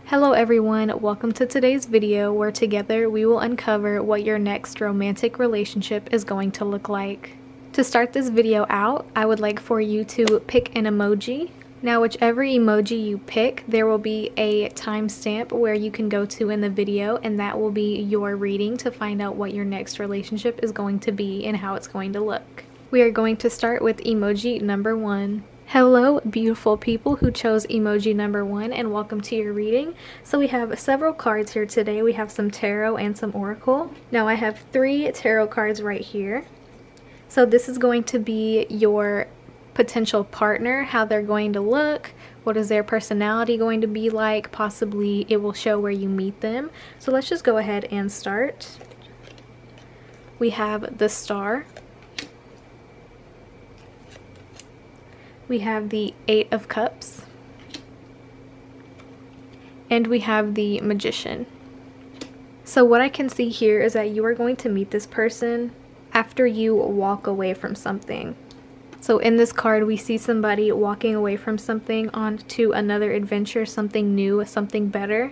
Hello everyone, welcome to today's video where together we will uncover what your next romantic relationship is going to look like. To start this video out, I would like for you to pick an emoji. Now whichever emoji you pick, there will be a timestamp where you can go to in the video, and that will be your reading to find out what your next relationship is going to be and how it's going to look. We are going to start with emoji number 1. Hello beautiful people who chose emoji number 1, and welcome to your reading. So we have several cards here today. We have some tarot and some oracle. Now I have 3 tarot cards right here. So this is going to be your potential partner, how they're going to look, what is their personality going to be like, possibly it will show where you meet them. So let's just go ahead and start. We have the Star. We have the 8 of Cups, and we have the Magician. So what I can see here is that you are going to meet this person after you walk away from something. So in this card, we see somebody walking away from something onto another adventure, something new, something better.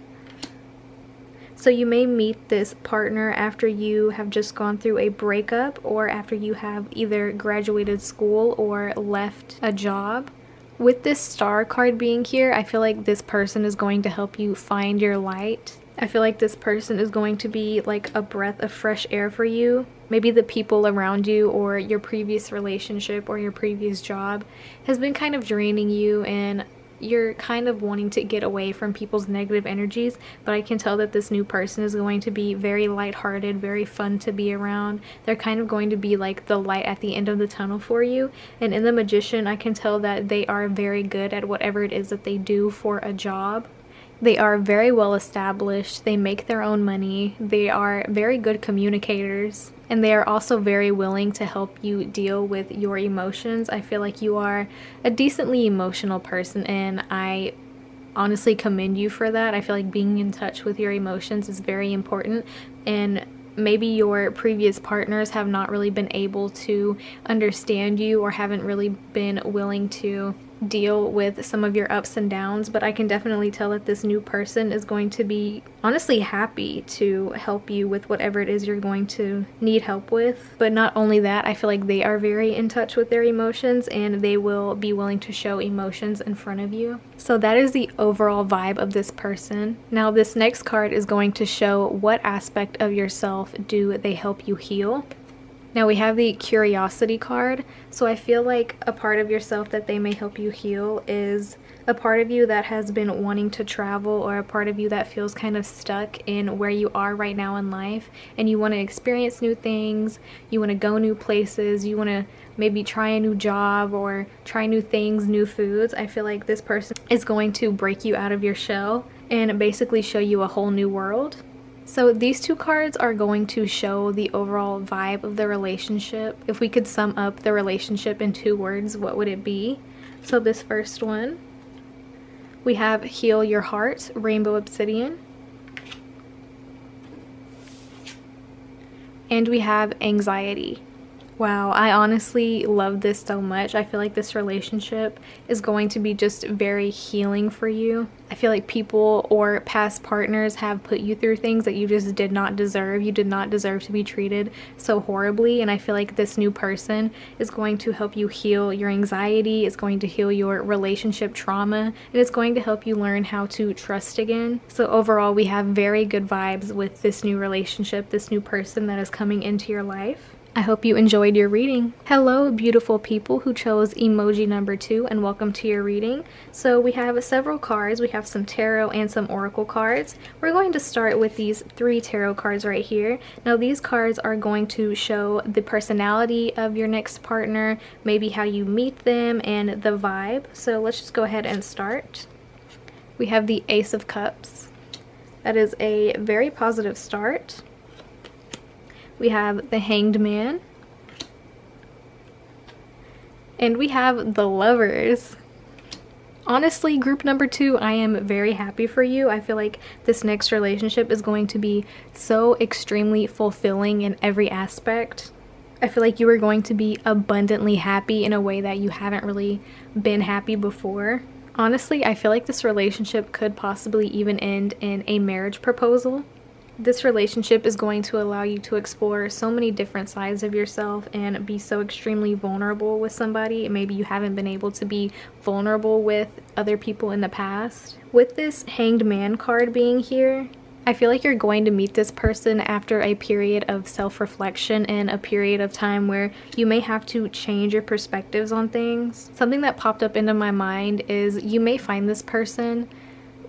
So you may meet this partner after you have just gone through a breakup, or after you have either graduated school or left a job. With this Star card being here, I feel like this person is going to help you find your light. I feel like this person is going to be like a breath of fresh air for you. Maybe the people around you or your previous relationship or your previous job has been kind of draining you, and you're kind of wanting to get away from people's negative energies, but I can tell that this new person is going to be very lighthearted, very fun to be around. They're kind of going to be like the light at the end of the tunnel for you. And in the Magician, I can tell that they are very good at whatever it is that they do for a job. They are very well established, they make their own money, they are very good communicators, and they are also very willing to help you deal with your emotions. I feel like you are a decently emotional person, and I honestly commend you for that. I feel like being in touch with your emotions is very important, and maybe your previous partners have not really been able to understand you or haven't really been willing to deal with some of your ups and downs, but I can definitely tell that this new person is going to be honestly happy to help you with whatever it is you're going to need help with. But not only that, I feel like they are very in touch with their emotions, and they will be willing to show emotions in front of you. So that is the overall vibe of this person. Now this next card is going to show what aspect of yourself do they help you heal. Now we have the Curiosity card, so I feel like a part of yourself that they may help you heal is a part of you that has been wanting to travel, or a part of you that feels kind of stuck in where you are right now in life, and you want to experience new things, you want to go new places, you want to maybe try a new job or try new things, new foods. I feel like this person is going to break you out of your shell and basically show you a whole new world. So these 2 cards are going to show the overall vibe of the relationship. If we could sum up the relationship in 2 words, what would it be? So this first one, we have Heal Your Heart, Rainbow Obsidian. And we have Anxiety. Wow, I honestly love this so much. I feel like this relationship is going to be just very healing for you. I feel like people or past partners have put you through things that you just did not deserve. You did not deserve to be treated so horribly, and I feel like this new person is going to help you heal your anxiety, it's going to heal your relationship trauma, and it's going to help you learn how to trust again. So overall, we have very good vibes with this new relationship, this new person that is coming into your life. I hope you enjoyed your reading. Hello beautiful people who chose emoji number 2, and welcome to your reading. So we have several cards. We have some tarot and some oracle cards. We're going to start with these 3 tarot cards right here. Now these cards are going to show the personality of your next partner, maybe how you meet them, and the vibe. So let's just go ahead and start. We have the Ace of Cups. That is a very positive start. We have the Hanged Man, and we have the Lovers. Honestly, group number 2, I am very happy for you. I feel like this next relationship is going to be so extremely fulfilling in every aspect. I feel like you are going to be abundantly happy in a way that you haven't really been happy before. Honestly, I feel like this relationship could possibly even end in a marriage proposal. This relationship is going to allow you to explore so many different sides of yourself and be so extremely vulnerable with somebody. Maybe you haven't been able to be vulnerable with other people in the past. With this Hanged Man card being here, I feel like you're going to meet this person after a period of self-reflection and a period of time where you may have to change your perspectives on things. Something that popped up into my mind is you may find this person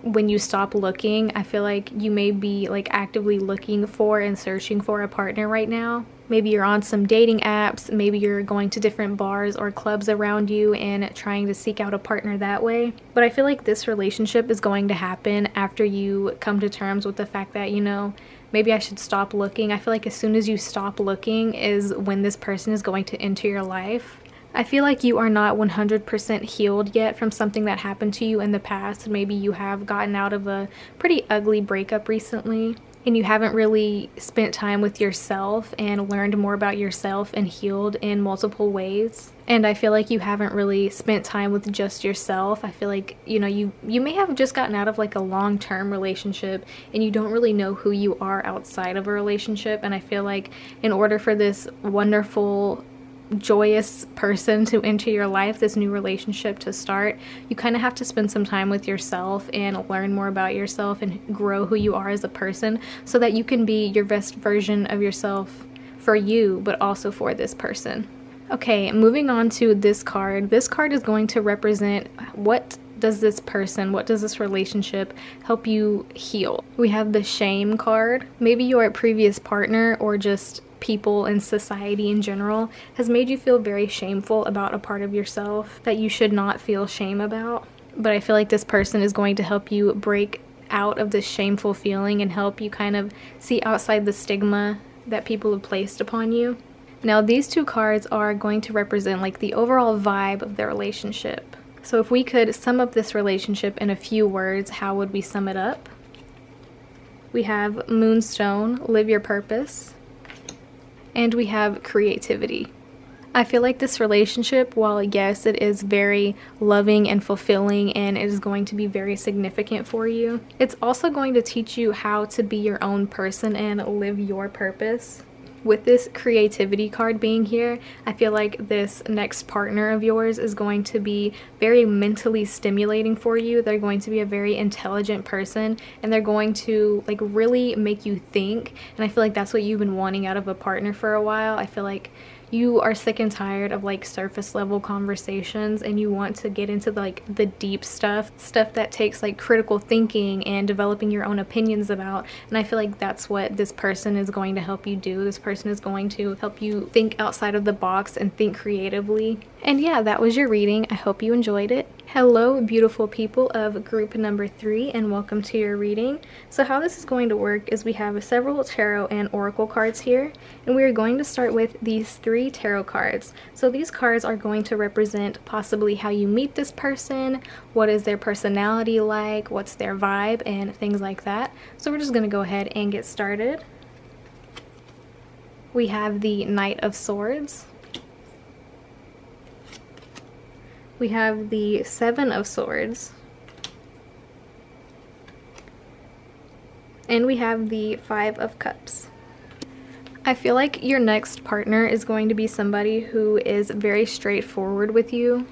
when you stop looking. I feel like you may be like actively looking for and searching for a partner right now. Maybe you're on some dating apps, maybe you're going to different bars or clubs around you and trying to seek out a partner that way. But I feel like this relationship is going to happen after you come to terms with the fact that, you know, maybe I should stop looking. I feel like as soon as you stop looking is when this person is going to enter your life. I feel like you are not 100% healed yet from something that happened to you in the past. Maybe you have gotten out of a pretty ugly breakup recently and you haven't really spent time with yourself and learned more about yourself and healed in multiple ways. And I feel like you haven't really spent time with just yourself. I feel like, you know, you may have just gotten out of like a long-term relationship and you don't really know who you are outside of a relationship. And I feel like in order for this wonderful, joyous person to enter your life, this new relationship to start, you kind of have to spend some time with yourself and learn more about yourself and grow who you are as a person so that you can be your best version of yourself for you, but also for this person. Okay, moving on to this card. This card is going to represent what does this relationship help you heal. We have the shame card. Maybe your previous partner or just people in society in general has made you feel very shameful about a part of yourself that you should not feel shame about. But I feel like this person is going to help you break out of this shameful feeling and help you kind of see outside the stigma that people have placed upon you. Now these two cards are going to represent like the overall vibe of the relationship. So if we could sum up this relationship in a few words, how would we sum it up? We have Moonstone, live your purpose. And we have creativity. I feel like this relationship, while yes, it is very loving and fulfilling and it is going to be very significant for you, it's also going to teach you how to be your own person and live your purpose. With this creativity card being here, I feel like this next partner of yours is going to be very mentally stimulating for you. They're going to be a very intelligent person and they're going to like really make you think. And I feel like that's what you've been wanting out of a partner for a while. I feel like you are sick and tired of like surface level conversations and you want to get into like the deep stuff that takes like critical thinking and developing your own opinions about. And I feel like that's what this person is going to help you do. This person is going to help you think outside of the box and think creatively. And yeah, that was your reading. I hope you enjoyed it. Hello, beautiful people of group number 3, and welcome to your reading. So how this is going to work is we have several tarot and oracle cards here, and we are going to start with these 3 tarot cards. So these cards are going to represent possibly how you meet this person, what is their personality like, what's their vibe, and things like that. So we're just going to go ahead and get started. We have the Knight of Swords. We have the Seven of Swords. And we have the Five of Cups. I feel like your next partner is going to be somebody who is very straightforward with you.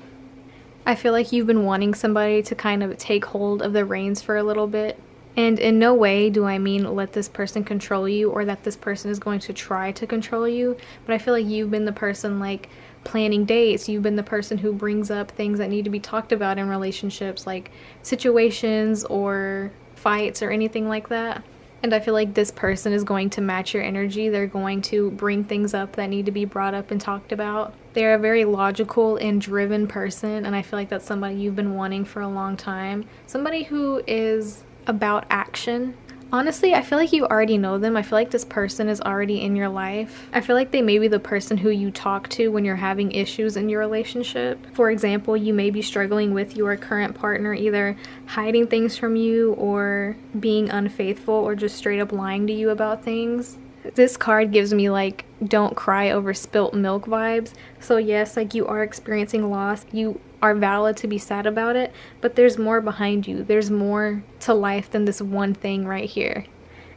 I feel like you've been wanting somebody to kind of take hold of the reins for a little bit. And in no way do I mean let this person control you or that this person is going to try to control you. But I feel like you've been the person like planning dates. You've been the person who brings up things that need to be talked about in relationships, like situations or fights or anything like that. And I feel like this person is going to match your energy. They're going to bring things up that need to be brought up and talked about. They're a very logical and driven person, and I feel like that's somebody you've been wanting for a long time. Somebody who is about action. Honestly, I feel like you already know them. I feel like this person is already in your life. I feel like they may be the person who you talk to when you're having issues in your relationship. For example, you may be struggling with your current partner either hiding things from you or being unfaithful or just straight up lying to you about things. This card gives me like don't cry over spilt milk vibes. So yes, like you are experiencing loss. You are valid to be sad about it, but there's more behind you. There's more to life than this one thing right here.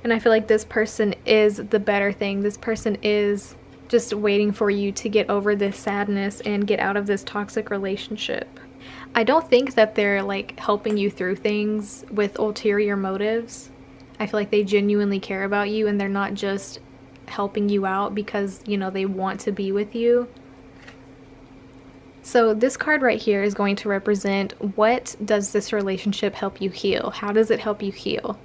And I feel like this person is the better thing. This person is just waiting for you to get over this sadness and get out of this toxic relationship. I don't think that they're like helping you through things with ulterior motives. I feel like they genuinely care about you and they're not just helping you out because, you know, they want to be with you. So this card right here is going to represent, what does this relationship help you heal? How does it help you heal?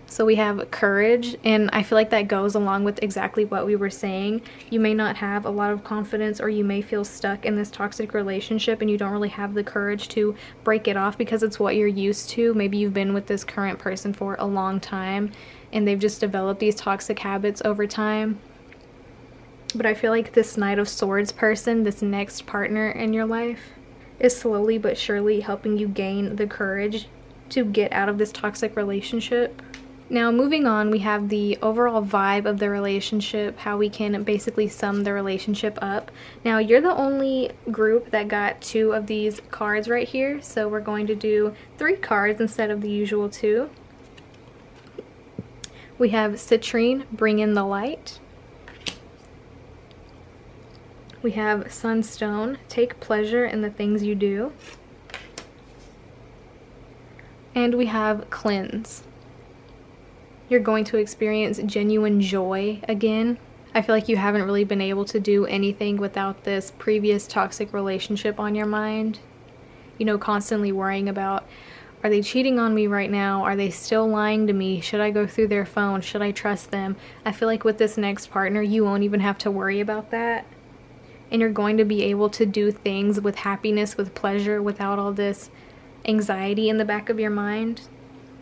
So we have courage, and I feel like that goes along with exactly what we were saying. You may not have a lot of confidence, or you may feel stuck in this toxic relationship and you don't really have the courage to break it off because it's what you're used to. Maybe you've been with this current person for a long time and they've just developed these toxic habits over time. But I feel like this Knight of Swords person, this next partner in your life, is slowly but surely helping you gain the courage to get out of this toxic relationship. Now moving on, we have the overall vibe of the relationship, how we can basically sum the relationship up. Now you're the only group that got 2 of these cards right here, so we're going to do 3 cards instead of the usual 2. We have Citrine, Bring in the Light. We have Sunstone, Take Pleasure in the Things You Do. And we have Cleanse. You're going to experience genuine joy again. I feel like you haven't really been able to do anything without this previous toxic relationship on your mind. You know, constantly worrying about, are they cheating on me right now? Are they still lying to me? Should I go through their phone? Should I trust them? I feel like with this next partner, you won't even have to worry about that. And you're going to be able to do things with happiness, with pleasure, without all this anxiety in the back of your mind.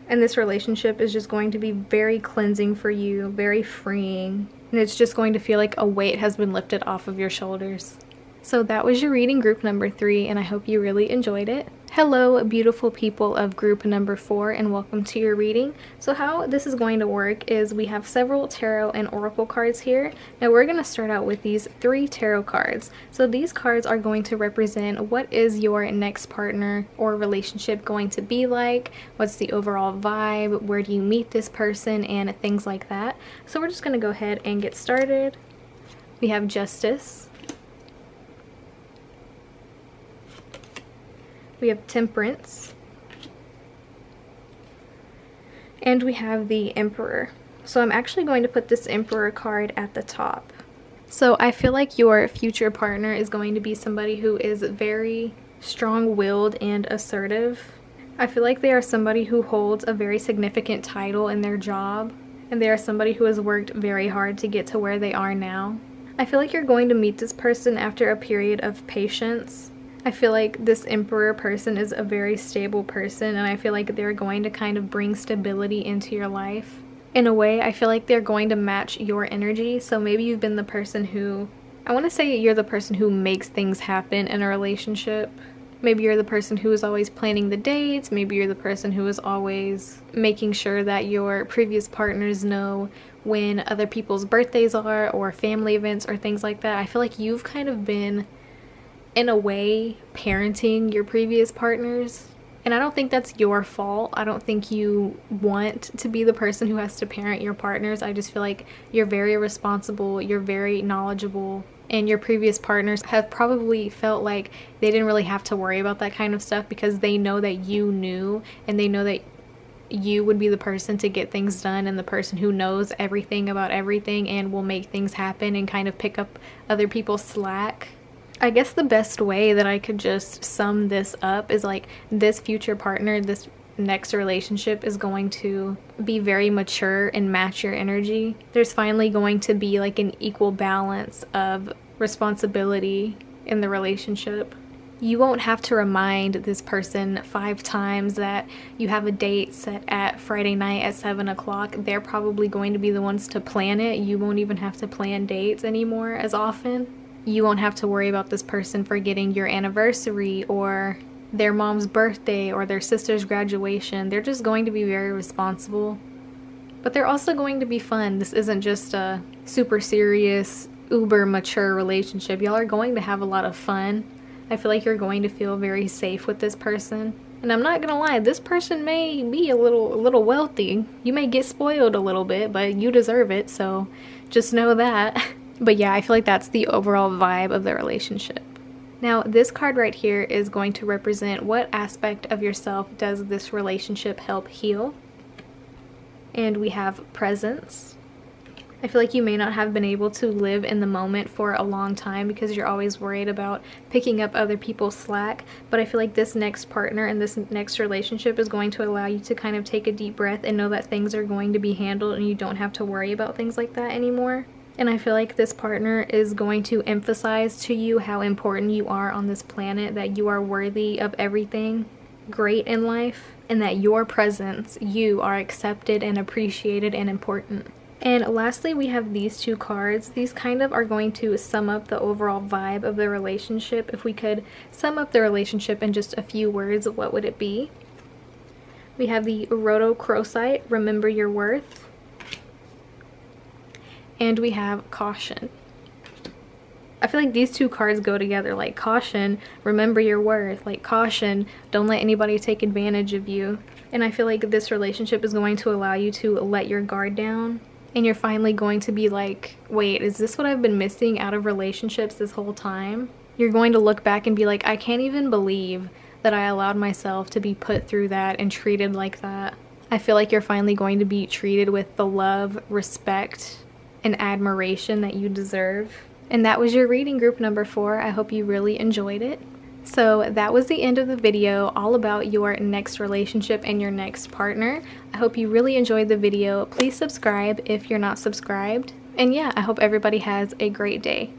And this relationship is just going to be very cleansing for you, very freeing. And it's just going to feel like a weight has been lifted off of your shoulders. So that was your reading group number 3, and I hope you really enjoyed it. Hello, beautiful people of group number 4, and welcome to your reading. So how this is going to work is we have several tarot and oracle cards here. Now we're going to start out with these 3 tarot cards. So these cards are going to represent what is your next partner or relationship going to be like, what's the overall vibe, where do you meet this person, and things like that. So we're just going to go ahead and get started. We have Justice. We have Temperance, and we have the Emperor. So I'm actually going to put this Emperor card at the top. So I feel like your future partner is going to be somebody who is very strong-willed and assertive. I feel like they are somebody who holds a very significant title in their job, and they are somebody who has worked very hard to get to where they are now. I feel like you're going to meet this person after a period of patience. I feel like this Emperor person is a very stable person, and I feel like they're going to kind of bring stability into your life. In a way, I feel like they're going to match your energy. So maybe you've been the person who, I want to say you're the person who makes things happen in a relationship. Maybe you're the person who is always planning the dates. Maybe you're the person who is always making sure that your previous partners know when other people's birthdays are, or family events or things like that. I feel like you've kind of been, in a way, parenting your previous partners. And I don't think that's your fault. I don't think you want to be the person who has to parent your partners. I just feel like you're very responsible, you're very knowledgeable, and your previous partners have probably felt like they didn't really have to worry about that kind of stuff because they know that you knew, and they know that you would be the person to get things done and the person who knows everything about everything and will make things happen and kind of pick up other people's slack. I guess the best way that I could just sum this up is like this future partner, this next relationship is going to be very mature and match your energy. There's finally going to be like an equal balance of responsibility in the relationship. You won't have to remind this person 5 times that you have a date set at Friday night at 7 o'clock. They're probably going to be the ones to plan it. You won't even have to plan dates anymore as often. You won't have to worry about this person forgetting your anniversary or their mom's birthday or their sister's graduation. They're just going to be very responsible. But they're also going to be fun. This isn't just a super serious, uber mature relationship. Y'all are going to have a lot of fun. I feel like you're going to feel very safe with this person. And I'm not gonna lie, this person may be a little wealthy. You may get spoiled a little bit, but you deserve it, so just know that. But yeah, I feel like that's the overall vibe of the relationship. Now, this card right here is going to represent what aspect of yourself does this relationship help heal. And we have presence. I feel like you may not have been able to live in the moment for a long time because you're always worried about picking up other people's slack. But I feel like this next partner and this next relationship is going to allow you to kind of take a deep breath and know that things are going to be handled and you don't have to worry about things like that anymore. And I feel like this partner is going to emphasize to you how important you are on this planet, that you are worthy of everything great in life, and that your presence, you are accepted and appreciated and important. And lastly, we have these two cards. These kind of are going to sum up the overall vibe of the relationship. If we could sum up the relationship in just a few words, what would it be? We have the Rhodochrosite, remember your worth. And we have caution. I feel like these two cards go together, like caution, remember your worth, like caution, don't let anybody take advantage of you. And I feel like this relationship is going to allow you to let your guard down. And you're finally going to be like, wait, is this what I've been missing out of relationships this whole time? You're going to look back and be like, I can't even believe that I allowed myself to be put through that and treated like that. I feel like you're finally going to be treated with the love, respect, and admiration that you deserve. And that was your reading group number 4. I hope you really enjoyed it. So that was the end of the video, all about your next relationship and your next partner. I hope you really enjoyed the video. Please subscribe if you're not subscribed. And yeah, I hope everybody has a great day.